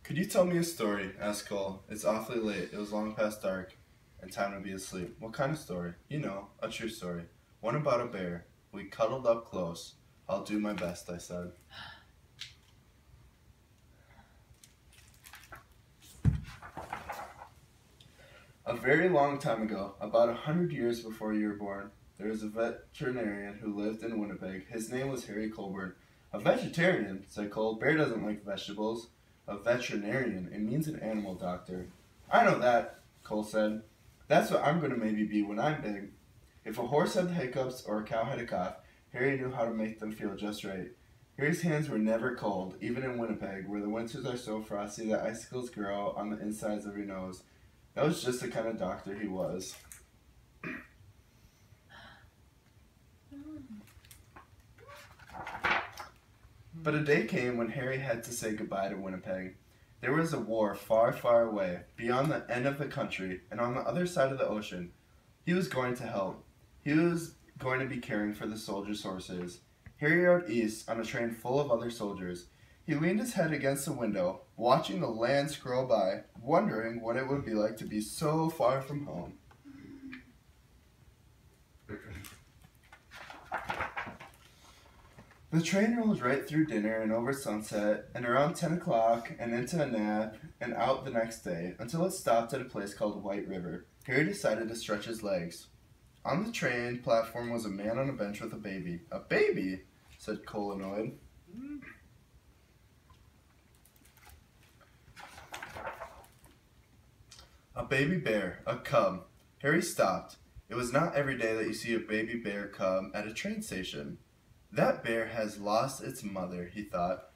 Could you tell me a story? Asked Cole. It's awfully late. It was long past dark, and time to be asleep. What kind of story? You know, a true story. One about a bear. We cuddled up close. I'll do my best, I said. A very long time ago, about 100 years before you were born, there was a veterinarian who lived in Winnipeg. His name was Harry Colburn. A vegetarian, said Cole. Bear doesn't like vegetables. A veterinarian, it means an animal doctor. I know that, Cole said. That's what I'm going to maybe be when I'm big. If a horse had the hiccups or a cow had a cough, Harry knew how to make them feel just right. Harry's hands were never cold, even in Winnipeg, where the winters are so frosty that icicles grow on the insides of your nose. That was just the kind of doctor he was. But a day came when Harry had to say goodbye to Winnipeg. There was a war far, far away, beyond the end of the country, and on the other side of the ocean. He was going to help. He was going to be caring for the soldiers' horses. Harry rode east on a train full of other soldiers. He leaned his head against the window, watching the land scroll by, wondering what it would be like to be so far from home. The train rolled right through dinner and over sunset, and around 10 o'clock, and into a nap, and out the next day, until it stopped at a place called White River. Harry decided to stretch his legs. On the train platform was a man on a bench with a baby. A baby? Said Cole, annoyed. A baby bear, a cub. Harry stopped. It was not every day that you see a baby bear cub at a train station. That bear has lost its mother, he thought,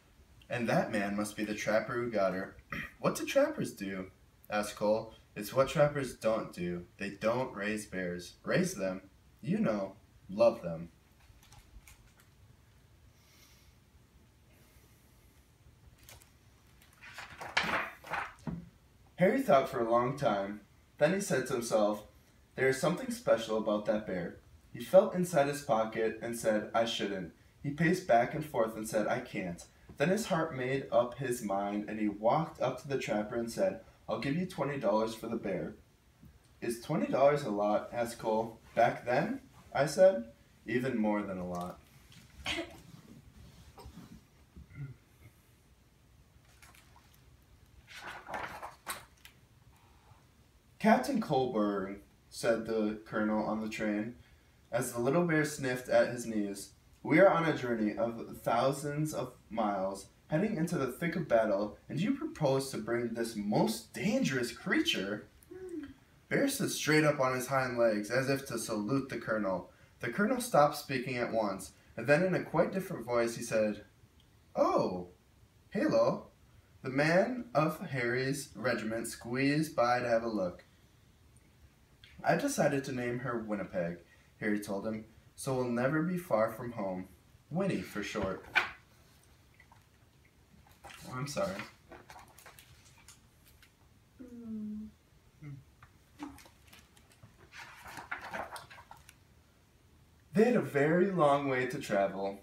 and that man must be the trapper who got her. What do trappers do? Asked Cole. It's what trappers don't do. They don't raise bears. Raise them. You know, love them. Harry thought for a long time. Then he said to himself, there is something special about that bear. He felt inside his pocket and said, I shouldn't. He paced back and forth and said, I can't. Then his heart made up his mind and he walked up to the trapper and said, I'll give you $20 for the bear. Is $20 a lot? Asked Cole. Back then? I said. Even more than a lot. Captain Colburn, said the colonel on the train, as the little bear sniffed at his knees. We are on a journey of thousands of miles, heading into the thick of battle, and you propose to bring this most dangerous creature? Bear stood straight up on his hind legs, as if to salute the colonel. The colonel stopped speaking at once, and then in a quite different voice he said, Oh, Halo. The man of Harry's regiment squeezed by to have a look. I decided to name her Winnipeg, Harry told him, so we'll never be far from home. Winnie, for short. Oh, I'm sorry. They had a very long way to travel,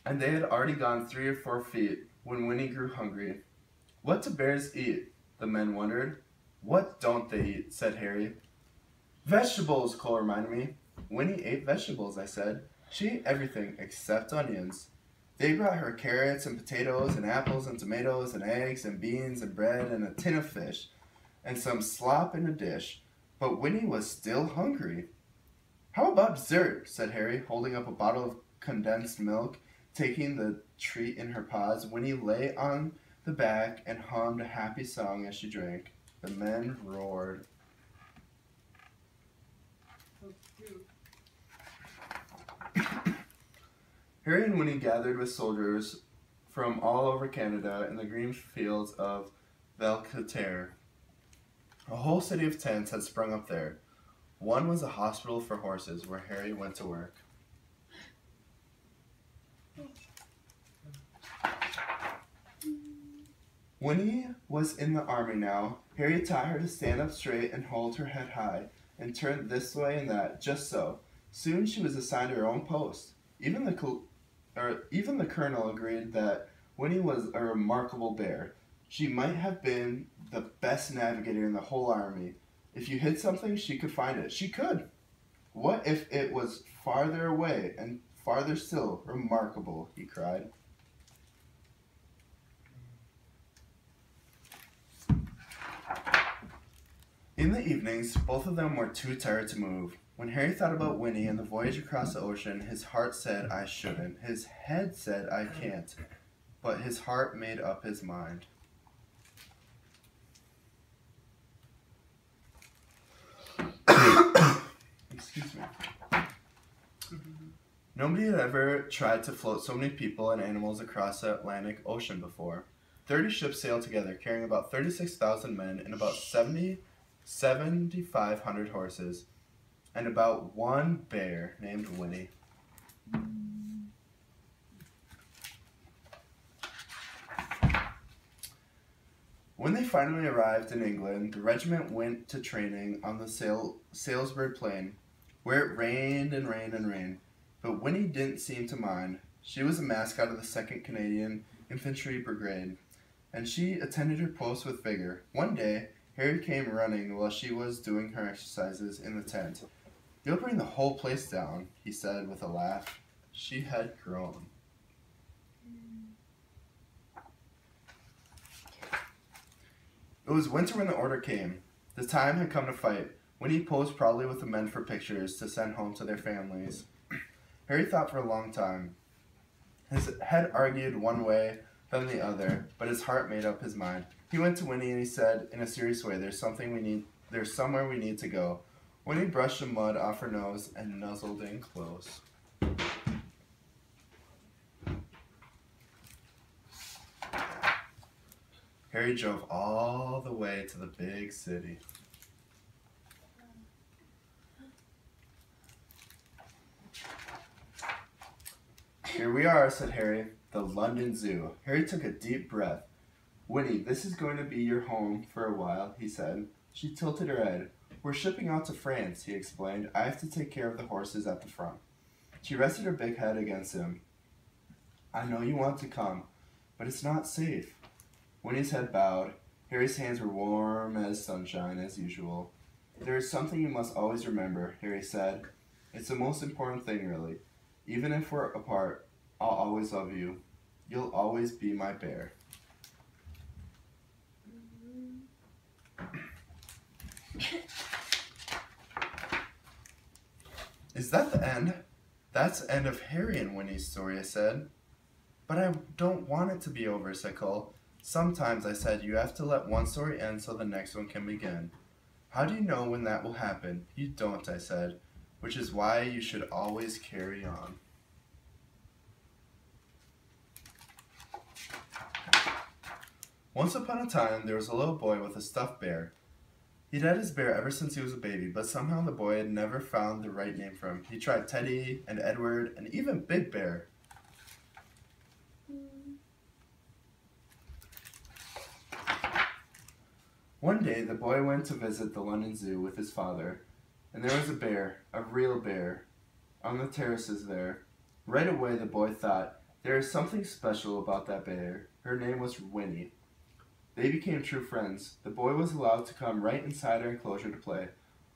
and they had already gone 3 or 4 feet when Winnie grew hungry. What do bears eat? The men wondered. What don't they eat? Said Harry. Vegetables, Cole reminded me. Winnie ate vegetables, I said. She ate everything except onions. They brought her carrots and potatoes and apples and tomatoes and eggs and beans and bread and a tin of fish and some slop in a dish. But Winnie was still hungry. How about dessert? Said Harry, holding up a bottle of condensed milk. Taking the treat in her paws, Winnie lay on the back and hummed a happy song as she drank. The men roared. Harry and Winnie gathered with soldiers from all over Canada in the green fields of Valcoutaire. A whole city of tents had sprung up there. One was a hospital for horses where Harry went to work. Winnie was in the army now. Harry taught her to stand up straight and hold her head high, and turn this way and that, just so. Soon she was assigned her own post. Even the colonel agreed that Winnie was a remarkable bear. She might have been the best navigator in the whole army. If you hid something, she could find it. She could. What if it was farther away and farther still? Remarkable, he cried. In the evenings, both of them were too tired to move. When Harry thought about Winnie and the voyage across the ocean, his heart said, I shouldn't. His head said, I can't. But his heart made up his mind. Excuse me. Nobody had ever tried to float so many people and animals across the Atlantic Ocean before. 30 ships sailed together, carrying about 36,000 men and about 7,500 horses, and about one bear named Winnie. When they finally arrived in England, the regiment went to training on the Salisbury Plain, where it rained and rained and rained. But Winnie didn't seem to mind. She was a mascot of the 2nd Canadian Infantry Brigade, and she attended her post with vigor. One day, Harry came running while she was doing her exercises in the tent. You'll bring the whole place down, he said with a laugh. She had grown. It was winter when the order came. The time had come to fight. Winnie posed proudly with the men for pictures to send home to their families. Harry thought for a long time. His head argued one way, then the other, but his heart made up his mind. He went to Winnie and he said, in a serious way, there's somewhere we need to go. Winnie brushed the mud off her nose and nuzzled in close. Harry drove all the way to the big city. Here we are, said Harry, the London Zoo. Harry took a deep breath. Winnie, this is going to be your home for a while, he said. She tilted her head. We're shipping out to France, he explained. I have to take care of the horses at the front. She rested her big head against him. I know you want to come, but it's not safe. Winnie's head bowed. Harry's hands were warm as sunshine, as usual. There is something you must always remember, Harry said. It's the most important thing, really. Even if we're apart, I'll always love you. You'll always be my bear. Is that the end? That's the end of Harry and Winnie's story, I said. But I don't want it to be over, said Cole. Sometimes, I said, you have to let one story end so the next one can begin. How do you know when that will happen? You don't, I said, which is why you should always carry on. Once upon a time, there was a little boy with a stuffed bear. He'd had his bear ever since he was a baby, but somehow the boy had never found the right name for him. He tried Teddy and Edward and even Big Bear. One day, the boy went to visit the London Zoo with his father, and there was a bear, a real bear, on the terraces there. Right away, the boy thought, there is something special about that bear. Her name was Winnie. They became true friends. The boy was allowed to come right inside her enclosure to play.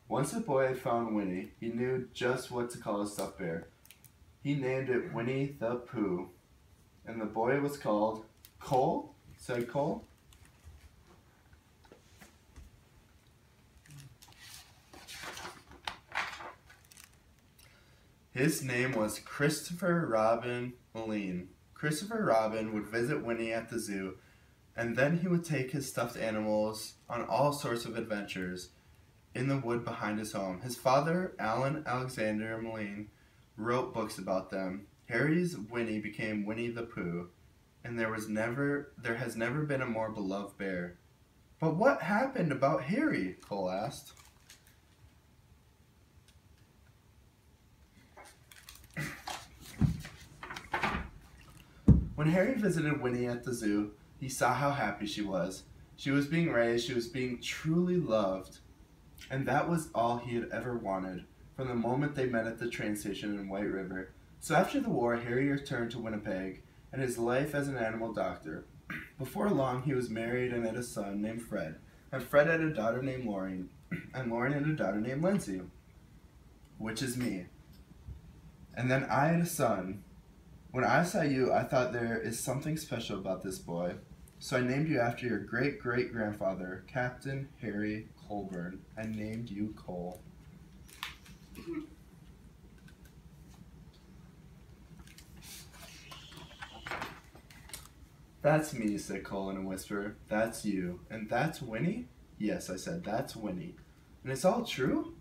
Once the boy had found Winnie, he knew just what to call his stuffed bear. He named it Winnie the Pooh, and the boy was called Cole, said Cole. His name was Christopher Robin Moline. Christopher Robin would visit Winnie at the zoo, and then he would take his stuffed animals on all sorts of adventures in the wood behind his home. His father, Alan Alexander Moline, wrote books about them. Harry's Winnie became Winnie the Pooh, and there has never been a more beloved bear. But what happened about Harry? Cole asked. When Harry visited Winnie at the zoo, he saw how happy she was. She was being raised, she was being truly loved. And that was all he had ever wanted, from the moment they met at the train station in White River. So after the war, Harry returned to Winnipeg and his life as an animal doctor. Before long, he was married and had a son named Fred. And Fred had a daughter named Lauren, and Lauren had a daughter named Lindsay, which is me. And then I had a son. When I saw you, I thought there is something special about this boy. So I named you after your great-great-grandfather, Captain Harry Colburn. I named you Cole. That's me, said Cole in a whisper. That's you. And that's Winnie? Yes, I said, that's Winnie. And it's all true?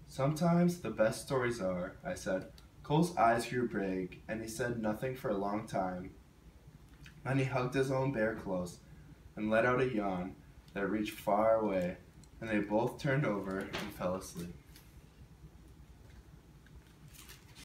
Sometimes the best stories are, I said. Cole's eyes grew big, and he said nothing for a long time. Then he hugged his own bear close and let out a yawn that reached far away, and they both turned over and fell asleep.